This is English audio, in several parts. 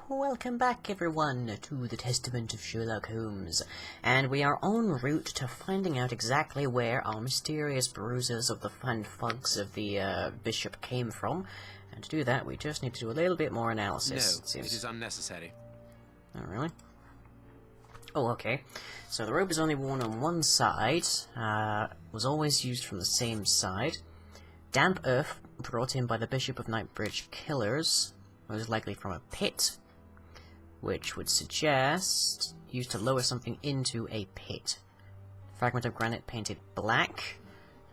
Welcome back everyone to the Testament of Sherlock Holmes, and we are en route to finding out exactly where our mysterious bruises of the fugs of the bishop came from, and to do that we just need to do a little bit more analysis. No, it is unnecessary. Oh really? Oh okay, so the robe is only worn on one side, was always used from the same side. Damp earth brought in by the Bishop of Knightsbridge killers, most likely from a pit, which would suggest used to lower something into a pit. Fragment of granite painted black.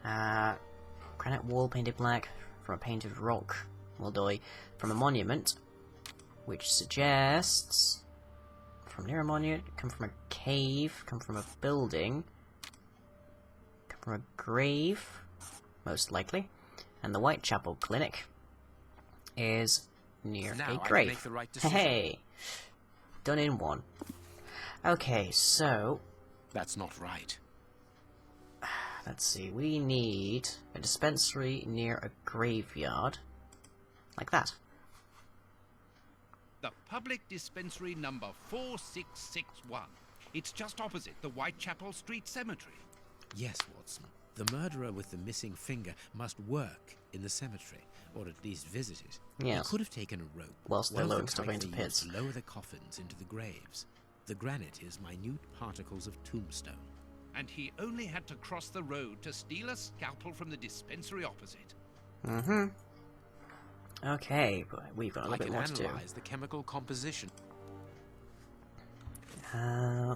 Granite wall painted black from a painted rock. Will die from a monument, which suggests from near a monument, come from a cave, come from a building, come from a grave, most likely, and the Whitechapel Clinic is near now a grave. I can make the right decision. Hey, done in one. Okay, so That's not right. let's see. We need a dispensary near a graveyard, like that. The public dispensary number 4661. It's just opposite the Whitechapel Street Cemetery. Yes, Watson. The murderer with the missing finger must work in the cemetery, or at least visit it. Yes. He could have taken a rope. Whilst they're one of lowering the stuff type into they pits. use to lower the coffins into the graves. The granite is minute particles of tombstone. And he only had to cross the road to steal a scalpel from the dispensary opposite. Mm-hmm. Okay, but we've got a I little can bit more to do. analyze the chemical composition.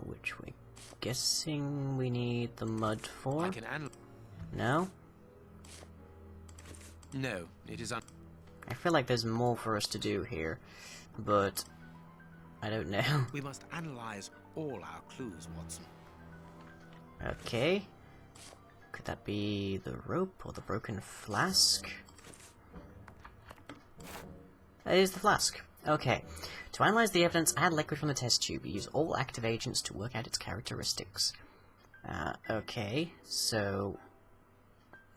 Which we're guessing we need the mud for? I can analyze. No? No, it is I feel like there's more for us to do here, but I don't know. We must analyze all our clues, Watson. Okay. Could that be the rope or the broken flask? That is the flask. Okay. To analyze the evidence, add liquid from the test tube. Use all active agents to work out its characteristics. Okay, so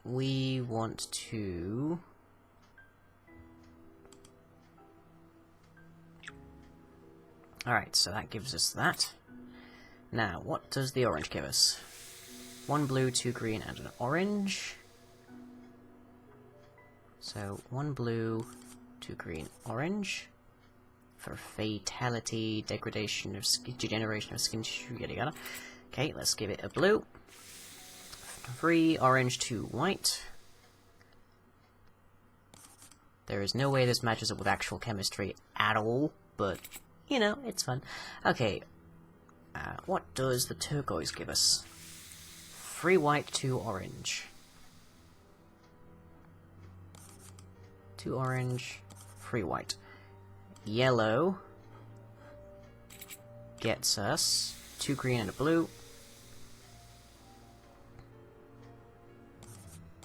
we want to... Alright, so that gives us that. Now, what does the orange give us? 1 blue, 2 green, and an orange. So, 1 blue, 2 green, orange. For fatality, degradation of skin, degeneration of skin tissue, yada yada. Okay, let's give it a blue. 3 orange, 2 white. There is no way this matches up with actual chemistry at all, but, you know, it's fun. Okay, what does the turquoise give us? 3 white, 2 orange. 2 orange, 3 white. Yellow gets us 2 green and a blue.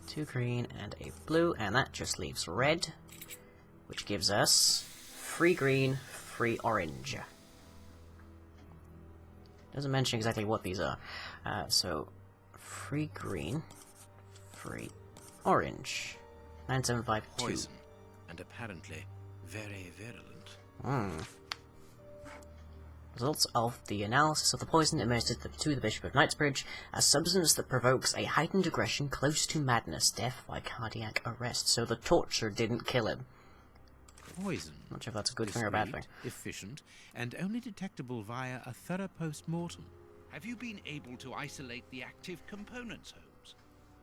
2 green and a blue, and that just leaves red, which gives us 3 green, 3 orange. Doesn't mention exactly what these are. So 3 green, 3 orange. 9752. Poison, and apparently very virulent. Results of the analysis of the poison administered to the Bishop of Knightsbridge, a substance that provokes a heightened aggression close to madness, death by cardiac arrest. So the torture didn't kill him. Poison. Not sure if that's a good thing or a bad thing. Discreet, efficient, and only detectable via a thorough post-mortem. Have you been able to isolate the active components, Holmes?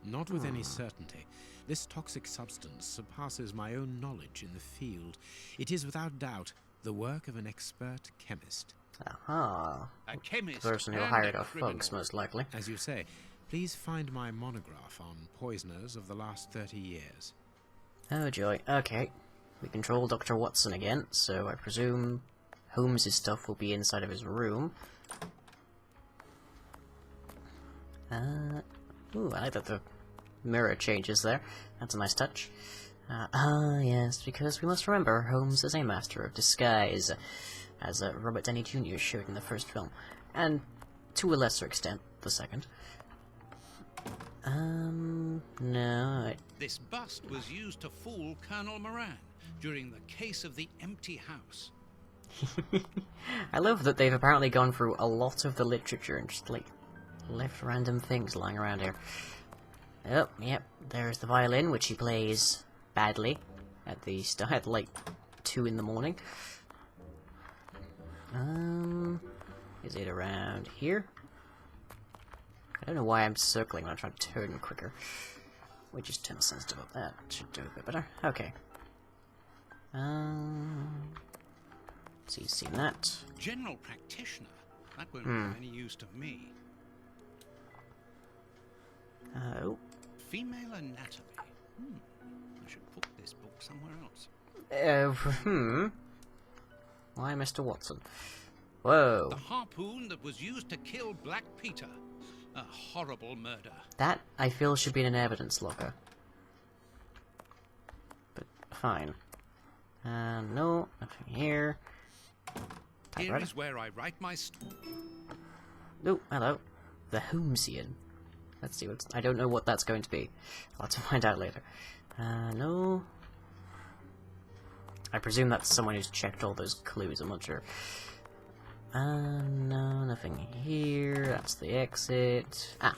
Not with any certainty. This toxic substance surpasses my own knowledge in the field. It is without doubt the work of an expert chemist. Aha. A chemist. The person who and hired a our criminal. thugs, most likely. As you say, please find my monograph on poisoners of the last 30 years. Oh joy. Okay. We control Dr. Watson again, so I presume Holmes' stuff will be inside of his room. Ooh, I like that the mirror changes there. That's a nice touch. Yes, because we must remember Holmes is a master of disguise, as Robert Downey Jr. showed in the first film, and to a lesser extent, the second. No. This bust was used to fool Colonel Moran during the case of the empty house. I love that they've apparently gone through a lot of the literature and just, like, left random things lying around here. Oh, yep, there's the violin, which he plays badly at the start, at, like, 2 in the morning. Is it around here? I don't know why I'm circling when I'm trying to turn quicker. We just turn the sensitive up. That should do a bit better. Okay. So you've seen that. General practitioner? That won't be of any use to me. Oh. Female anatomy. I should put this book somewhere else. Why, Mr. Watson? Whoa. The harpoon that was used to kill Black Peter. A horrible murder. That, I feel, should be in an evidence locker. But, fine. No, nothing here. Here is where I write my Oh, hello. The Holmesian. Let's see what's... I don't know what that's going to be. I'll have to find out later. No. I presume that's someone who's checked all those clues, I'm not sure. No, nothing here. That's the exit. Ah.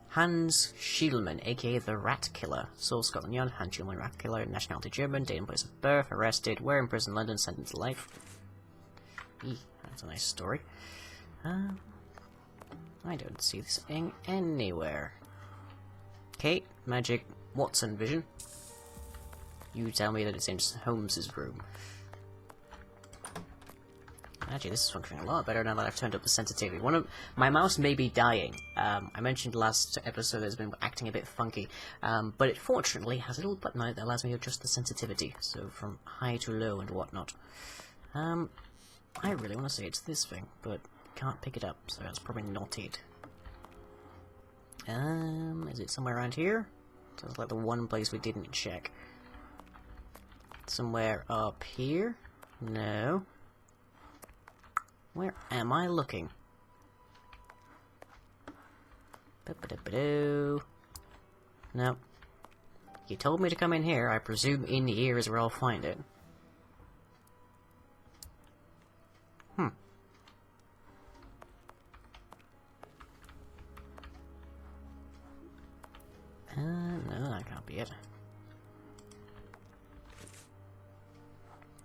Hans Schielmann, aka the Rat Killer. Source Scotland Yard, Hans Schielmann, Rat Killer, nationality German, date and place of birth, arrested, where in prison, London, sentenced to life. Eee, that's a nice story. I don't see this thing anywhere. Okay, magic Watson vision. You tell me that it's in Holmes's room. Actually, this is functioning a lot better now that I've turned up the sensitivity. My mouse may be dying. I mentioned last episode that it's been acting a bit funky, but it fortunately has a little button on it that allows me to adjust the sensitivity, so from high to low and whatnot. I really want to say it's this thing, but can't pick it up, so that's probably not it. Is it somewhere around here? Sounds like the one place we didn't check. Somewhere up here? No. Where am I looking? No. You told me to come in here. I presume in here is where I'll find it. No, that can't be it.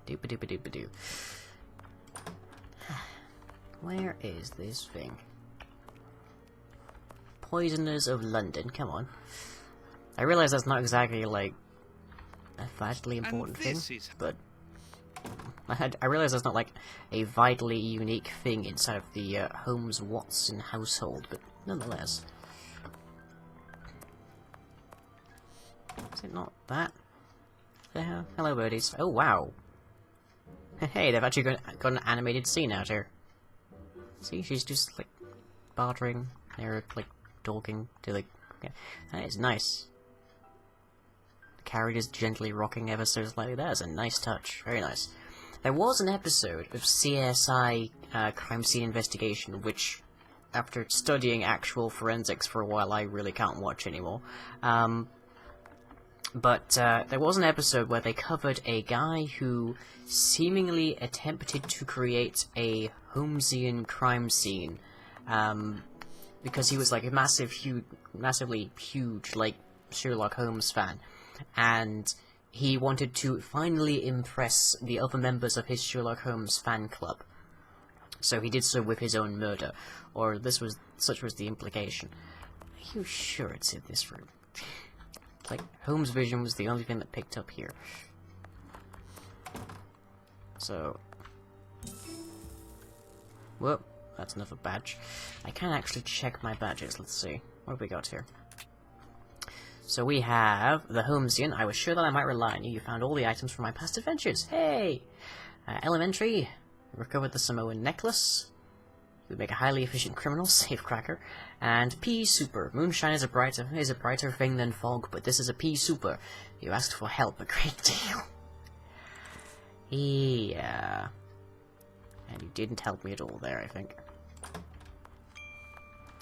Doop-a-doop-a-doop-a-doo. Where is this thing? Poisoners of London, come on. I realise that's not exactly, like, a vitally important thing, but... I realise that's not, like, a vitally unique thing inside of the Holmes-Watson household, but nonetheless. Is it not that? Yeah. Hello, birdies. Oh, wow. Hey, they've actually got an animated scene out here. See, she's just, like, bartering. They're, like, talking to, like... Okay. That is nice. The carriage is gently rocking ever so slightly. That is a nice touch. Very nice. There was an episode of CSI Crime Scene Investigation, which, after studying actual forensics for a while, I really can't watch anymore. But there was an episode where they covered a guy who seemingly attempted to create a Holmesian crime scene, because he was like a massively huge, like, Sherlock Holmes fan, and he wanted to finally impress the other members of his Sherlock Holmes fan club. So he did so with his own murder, or such was the implication. Are you sure it's in this room? Like, Holmes' vision was the only thing that picked up here. So... Whoop, that's another badge. I can actually check my badges, let's see. What have we got here? So we have the Holmesian. I was sure that I might rely on you. You found all the items from my past adventures. Hey! Elementary. Recovered the Samoan necklace. You would make a highly efficient criminal, safecracker. And pea super. Moonshine is a brighter thing than fog, but this is a pea super. You asked for help a great deal. Yeah. And you didn't help me at all there, I think.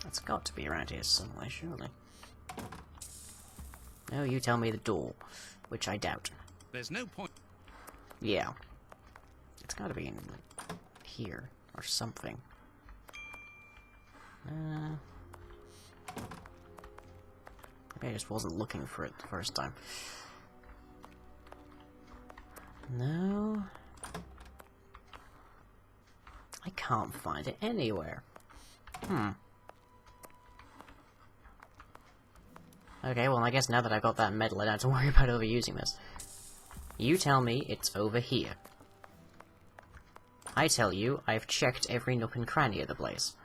That's got to be around here somewhere, surely. No, you tell me the door, which I doubt. There's no point. Yeah. It's gotta be in, like, here, or something. Maybe I just wasn't looking for it the first time. No. I can't find it anywhere. Okay, well, I guess now that I've got that medal, I don't have to worry about overusing this. You tell me it's over here. I tell you, I've checked every nook and cranny of the place.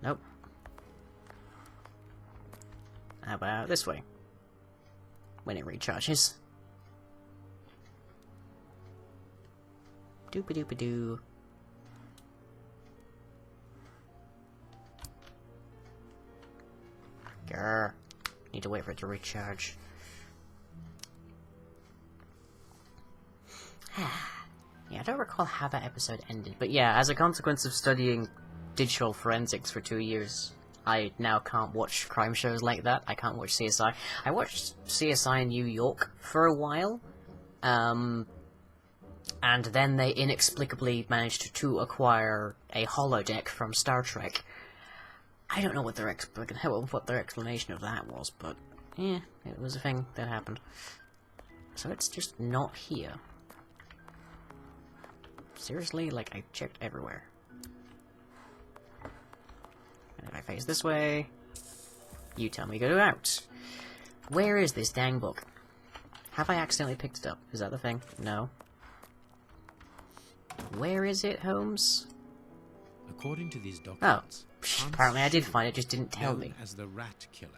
Nope. How about this way? When it recharges. Doop-a-doop-a-doo. Grr. Need to wait for it to recharge. Yeah, I don't recall how that episode ended, but yeah, as a consequence of studying digital forensics for 2 years, I now can't watch crime shows like that. I can't watch CSI. I watched CSI in New York for a while, and then they inexplicably managed to acquire a holodeck from Star Trek. I don't know what their explanation of that was, but yeah, it was a thing that happened. So it's just not here. Seriously, like, I checked everywhere. And if I face this way, you tell me go out. Where is this dang book? Have I accidentally picked it up? Is that the thing? No. Where is it, Holmes? According to these documents, Apparently I did find it, just didn't tell known me. as the Rat Killer,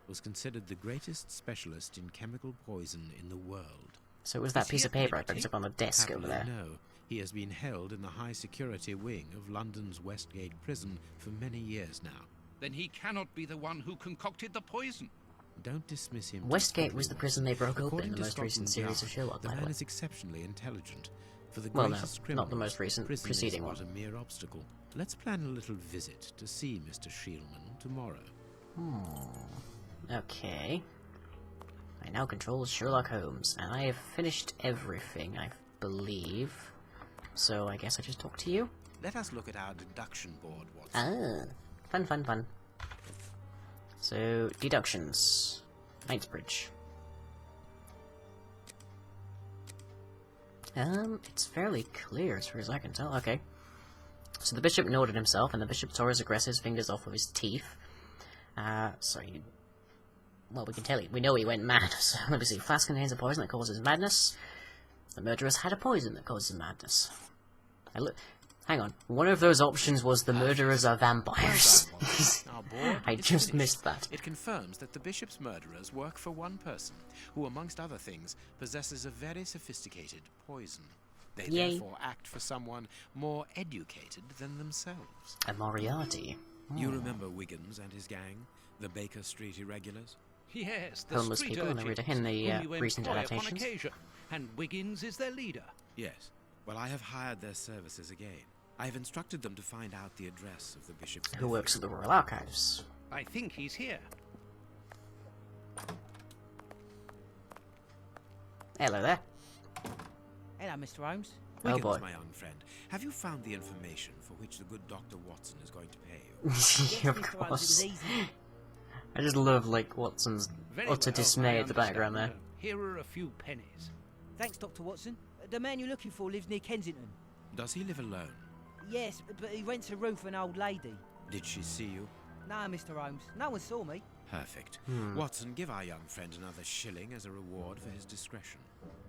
was considered the greatest specialist in chemical poison in the world. So it was that Is piece he of paper I at picked up on the desk over Happily, there. no. He has been held in the high-security wing of London's Westgate prison for many years now. Then he cannot be the one who concocted the poison. Don't dismiss him. too Westgate quickly, was the Watson. prison they broke open According in the to most recent Scotland series of Yard, Sherlock, the by the man way. is exceptionally intelligent. For the Well, no, greatest not criminals, the most recent prison preceding is one. but a mere obstacle. Let's plan a little visit to see Mr. Shielman tomorrow. Okay. I now control Sherlock Holmes, and I have finished everything, I believe. So I guess I just talk to you? Let us look at our deduction board, Watson. Ah, fun. So, deductions. Knightsbridge. It's fairly clear as far as I can tell. Okay. So the bishop nodded himself, and the bishop tore his aggressive fingers off of his teeth. So you... Well, we can tell you. We know he went mad. So, let me see. Flask contains a poison that causes madness. The murderers had a poison that causes madness. Hang on. One of those options was the murderers are vampires. Our board I is just finished. missed that. It confirms that the bishop's murderers work for one person, who, amongst other things, possesses a very sophisticated poison. They Yay. therefore act for someone more educated than themselves. A Moriarty. You remember Wiggins and his gang, the Baker Street Irregulars? Yes, the Homeless street people in the urchins, in the, whom you recent employ upon adaptations. occasion, and Wiggins is their leader. Yes. Well, I have hired their services again. I have instructed them to find out the address of the bishop's Who works at the Royal Archives. I think he's here. Hello there. Hello, Mr. Holmes. Oh Wiggins, boy. my young friend, have you found the information for which the good Dr. Watson is going to pay you? Of Mr. Holmes, it was course. easy. I just love, like, Watson's Very utter well, dismay I at the background there. understand. Here are a few pennies. Thanks, Dr. Watson. The man you're looking for lives near Kensington. Does he live alone? Yes, but he rents a room for an old lady. Did she see you? No, Mr. Holmes. No one saw me. Perfect. Watson, give our young friend another shilling as a reward for his discretion.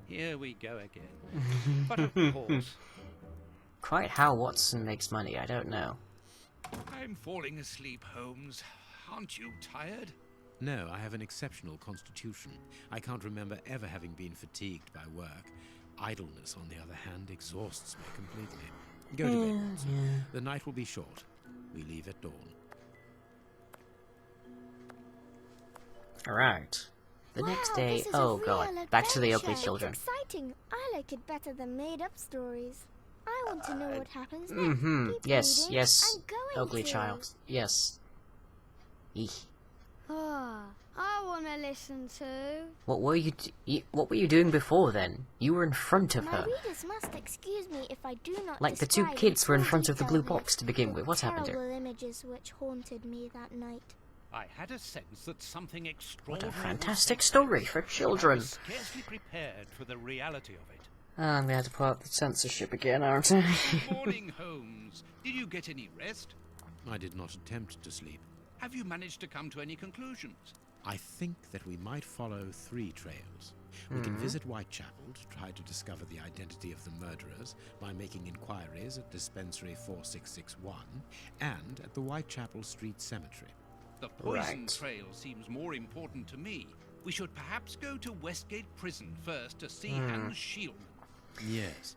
Here we go again. But of course, Quite how Watson makes money, I don't know. I'm falling asleep, Holmes. Aren't you tired? No, I have an exceptional constitution. I can't remember ever having been fatigued by work. Idleness, on the other hand, exhausts me completely. Go to bed, Watson. The night will be short. We leave at dawn. Alright. The next day, this is a oh real god, back to the ugly adventure. children. It's exciting. I like it better than made-up stories. I want to know what happens next. Keep Yes, reading. yes. I'm going Ugly to. child. Yes. Eek. Ah, I want to listen to. What were what were you doing before then? You were in front of My her. readers must excuse me if I do not Like the two describe kids were in full front of the blue detail box to begin with. What's happened here? terrible images which haunted me that night. I had a sense that something What extraordinary a fantastic was story for I children. was scarcely prepared for the reality of it. I'm gonna have to put up the censorship again, aren't I? Morning, Holmes. Did you get any rest? I did not attempt to sleep. Have you managed to come to any conclusions? I think that we might follow 3 trails. We can visit Whitechapel to try to discover the identity of the murderers by making inquiries at Dispensary 4661 and at the Whitechapel Street Cemetery. The poison Right. trail seems more important to me. We should perhaps go to Westgate Prison first to see Hans Shielman. Yes,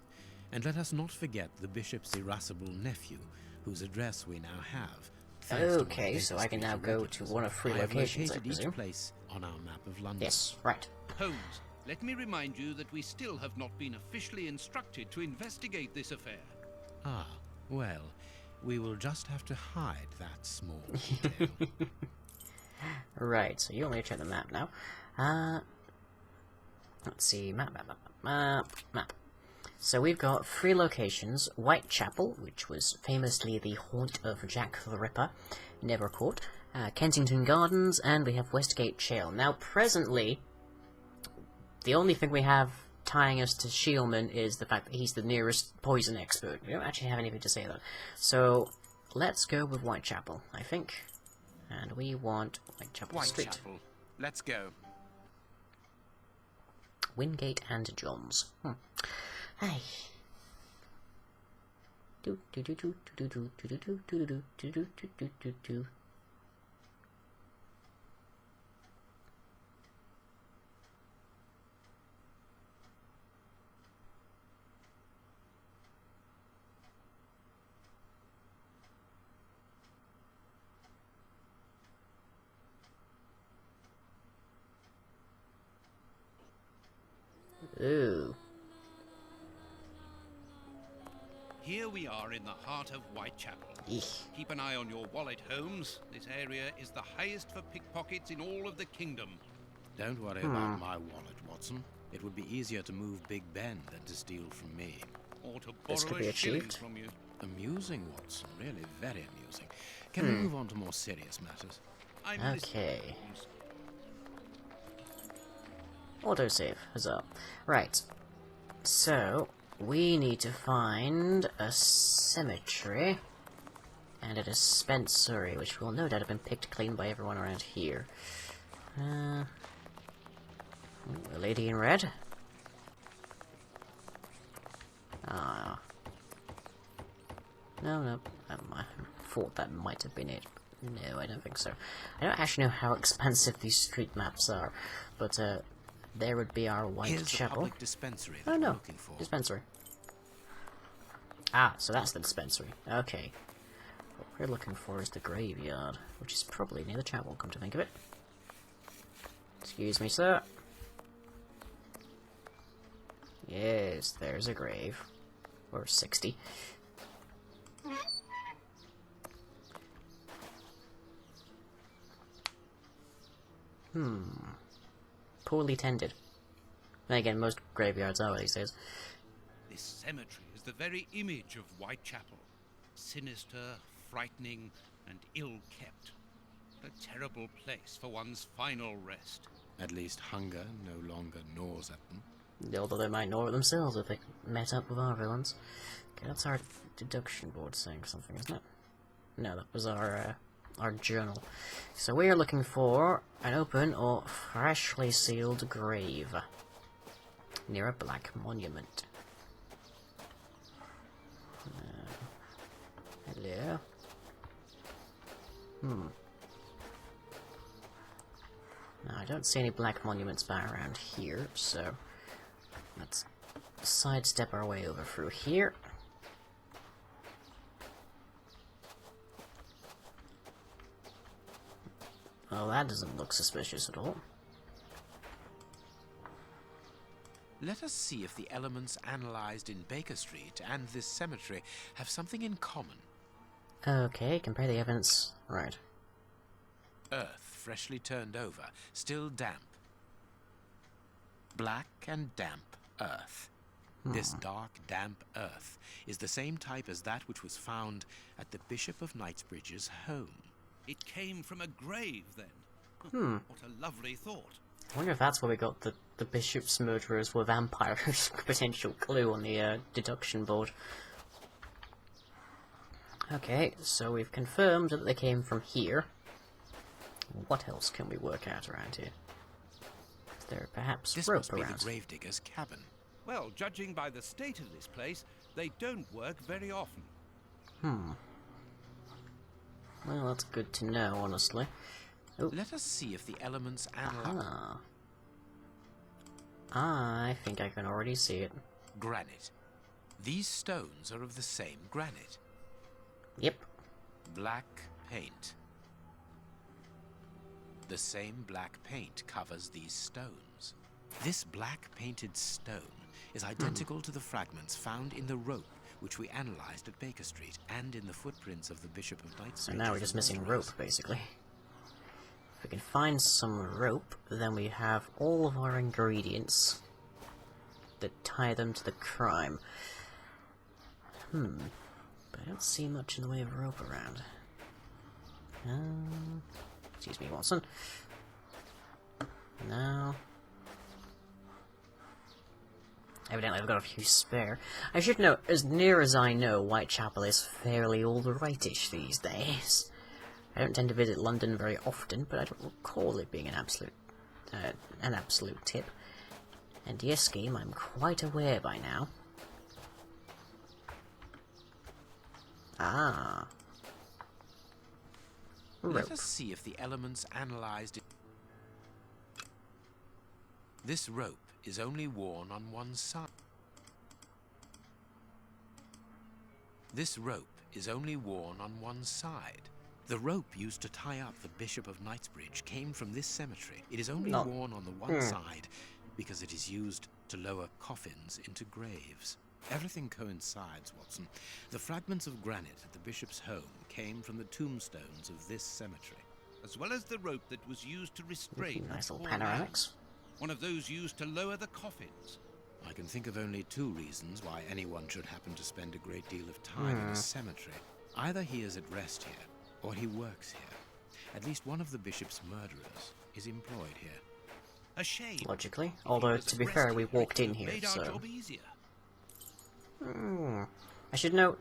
and let us not forget the bishop's irascible nephew, whose address we now have. thanks to one of Okay, so I can Baker now Street's go replicas. to one of 3 I have locations, I located presume. each place on our map of London. Yes, right. Holmes, let me remind you that we still have not been officially instructed to investigate this affair. Ah, well, we will just have to hide that small detail. Right, so you want me to check the map now. Let's see, map. So we've got 3 locations. Whitechapel, which was famously the haunt of Jack the Ripper, never caught. Kensington Gardens, and we have Westgate Jail. Now, presently, the only thing we have tying us to Shielman is the fact that he's the nearest poison expert. We don't actually have anything to say though. So, let's go with Whitechapel, I think. And we want Whitechapel Street. Whitechapel. Let's go. Wingate and Johns. Hey. Do do do do do do do do do do do do do do do do. Ooh. Here we are in the heart of Whitechapel. Eek. Keep an eye on your wallet, Holmes. This area is the highest for pickpockets in all of the kingdom. Don't worry about my wallet, Watson. It would be easier to move Big Ben than to steal from me. Or to This could borrow be a shilling achieved. from you. Amusing, Watson. Really very amusing. Can we move on to more serious matters? I'm Okay. listening, Holmes. Autosave, huzzah. Right. So, we need to find a cemetery and a dispensary, which will no doubt have been picked clean by everyone around here. A lady in red. Ah. No, I thought that might have been it. No, I don't think so. I don't actually know how expansive these street maps are, but there would be our Here's the Whitechapel. public dispensary that Oh we're no, looking for. dispensary. Ah, so that's the dispensary. Okay. What we're looking for is the graveyard, which is probably near the chapel, come to think of it. Excuse me, sir. Yes, there's a grave. Or 60. Poorly tended. Then again, most graveyards are these days. This cemetery is the very image of Whitechapel. Sinister, frightening, and ill-kept. A terrible place for one's final rest. At least hunger no longer gnaws at them. Although they might know it themselves if they met up with our villains. Okay, that's our deduction board saying something, isn't it? No, that was our journal. So we are looking for an open or freshly sealed grave near a black monument. Hello? Now, I don't see any black monuments by around here, so let's sidestep our way over through here. Well, that doesn't look suspicious at all. Let us see if the elements analyzed in Baker Street and this cemetery have something in common. Okay, compare the evidence. Right. Earth freshly turned over, still damp. Black and damp earth. This dark, damp earth is the same type as that which was found at the Bishop of Knightsbridge's home. It came from a grave, then. What a lovely thought. I wonder if that's where we got the bishop's murderers were vampires. Potential clue on the deduction board. Okay, so we've confirmed that they came from here. What else can we work out around here? Is there perhaps This rope must be around? the gravedigger's cabin. Well, judging by the state of this place, they don't work very often. Well, that's good to know, honestly. Oh. Let us see if the elements analyze. I think I can already see it. Granite. These stones are of the same granite. Yep. Black paint. The same black paint covers these stones. This black painted stone is identical to the fragments found in the rope which we analysed at Baker Street and in the footprints of the Bishop of Knightsbridge. So now we're just missing rope, basically. If we can find some rope, then we have all of our ingredients that tie them to the crime. But I don't see much in the way of rope around. Excuse me, Watson. No. Evidently I've got a few spare. I should note, as near as I know, Whitechapel is fairly all-rightish these days. I don't tend to visit London very often, but I don't recall it being an absolute tip. And yes, game, I'm quite aware by now. Ah. Rope. Let us see if the elements analysed it. This rope is only worn on one side. This rope is only worn on one side. The rope used to tie up the Bishop of Knightsbridge came from this cemetery. It is only worn on the one side because it is used to lower coffins into graves. Everything coincides, Watson. The fragments of granite at the bishop's home came from the tombstones of this cemetery. As well as the rope that was used to restrain Nice the little poor panoramics. man. One of those used to lower the coffins. I can think of only two reasons why anyone should happen to spend a great deal of time in a cemetery. Either he is at rest here, or he works here. At least one of the bishop's murderers is employed here. A shame. Logically. If he Although, was to be at fair, rest we here, walked it in would here, have made so... our job easier. I should note,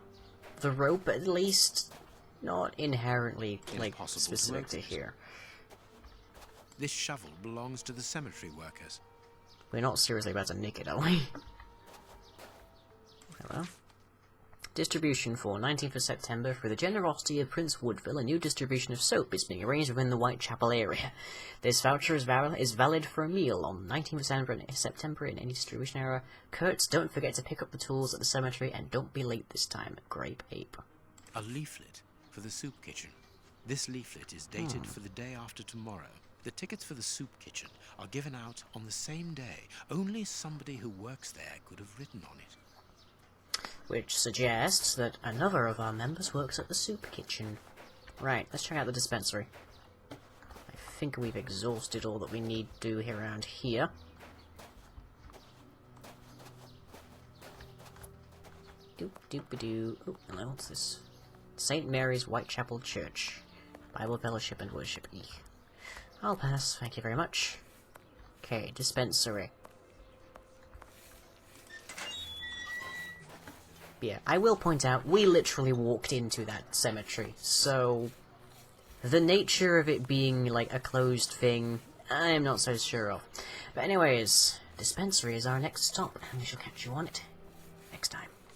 the rope, at least, not inherently, like, Impossible to specific to locate. here. This shovel belongs to the cemetery workers. We're not seriously about to nick it, are we? Hello? Distribution for 19th of September. Through the generosity of Prince Woodville, a new distribution of soap is being arranged within the Whitechapel area. This voucher is valid for a meal on 19th of September in any distribution area. Kurtz, don't forget to pick up the tools at the cemetery, and don't be late this time. Grape Ape. A leaflet for the soup kitchen. This leaflet is dated for the day after tomorrow. The tickets for the soup kitchen are given out on the same day. Only somebody who works there could have written on it. Which suggests that another of our members works at the soup kitchen. Right, let's check out the dispensary. I think we've exhausted all that we need to do here around here. Doop-doop-a-doo. Oh, hello, what's this? St. Mary's Whitechapel Church. Bible Fellowship and Worship. I'll pass, thank you very much. Okay, dispensary. Yeah, I will point out, we literally walked into that cemetery, so... the nature of it being, like, a closed thing, I'm not so sure of. But anyways, dispensary is our next stop, and we shall catch you on it next time.